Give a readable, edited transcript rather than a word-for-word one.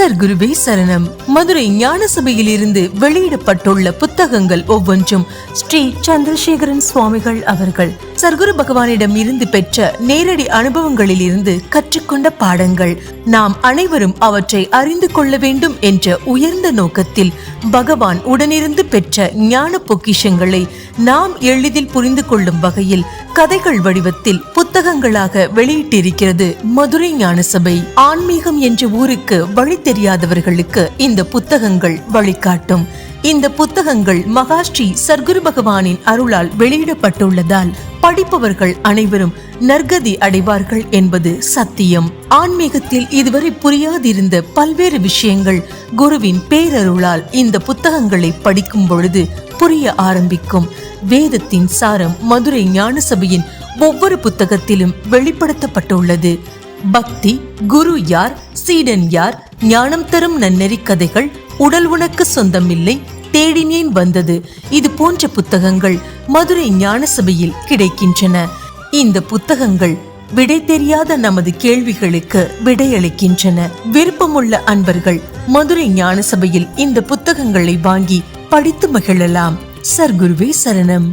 சர்க்குருவே சரணம். மதுரை ஞான சபையில் இருந்து வெளியிடப்பட்டுள்ள புத்தகங்கள் ஒவ்வொன்றும் ஸ்ரீ சந்திரசேகரன் சுவாமிகள் அவர்கள் சர்க்குரு பகவானிடம் இருந்து பெற்ற நேரடி அனுபவங்களில் இருந்து கற்றுக்கொண்ட பாடங்கள். நாம் அனைவரும் அவற்றை அறிந்து கொள்ள வேண்டும் என்ற உயர்ந்த நோக்கத்தில் பகவான் உடனிருந்து பெற்ற ஞான பொக்கிஷங்களை நாம் எளிதில் புரிந்து கொள்ளும் வகையில் கதைகள் வடிவத்தில் புத்தகங்களாக வெளியிட்டிருக்கிறது மதுரை ஞான சபை. ஆன்மீகம் என்ற ஊருக்கு வழி தெரியாதவர்களுக்கு இந்த புத்தகங்கள் வழிகாட்டும். இந்த புத்தகங்கள் மகாஸ்ரீ சர்க்குரு பகவானின் அருளால் வெளியிடப்பட்டுள்ளதால் படிப்பவர்கள் அனைவரும் நற்கதி அடைவார்கள் என்பது சத்தியம். ஆன்மீகத்தில் இதுவரை புரியாதிருந்த பல்வேறு விஷயங்கள் குருவின் பேரருளால் இந்த புத்தகங்களை படிக்கும் பொழுது புரிய ஆரம்பிக்கும். வேதத்தின் சாரம் மதுரை ஞான சபையின் ஒவ்வொரு புத்தகத்திலும் வெளிப்படுத்தப்பட்டுள்ளது. பக்தி, குரு யார், சீடன் யார், ஞானம் தரும் நன்னெறி கதைகள், உடல் உனக்கு சொந்தமில்லை, தேடினேன் வந்தது, இது போன்ற புத்தகங்கள் மதுரை ஞான சபையில் கிடைக்கின்றன. இந்த புத்தகங்கள் விடை தெரியாத நமது கேள்விகளுக்கு விடையளிக்கின்றன. விருப்பமுள்ள அன்பர்கள் மதுரை ஞான சபையில் இந்த புத்தகங்களை வாங்கி படித்து மகிழலாம். சர்க்குருவே சரணம்.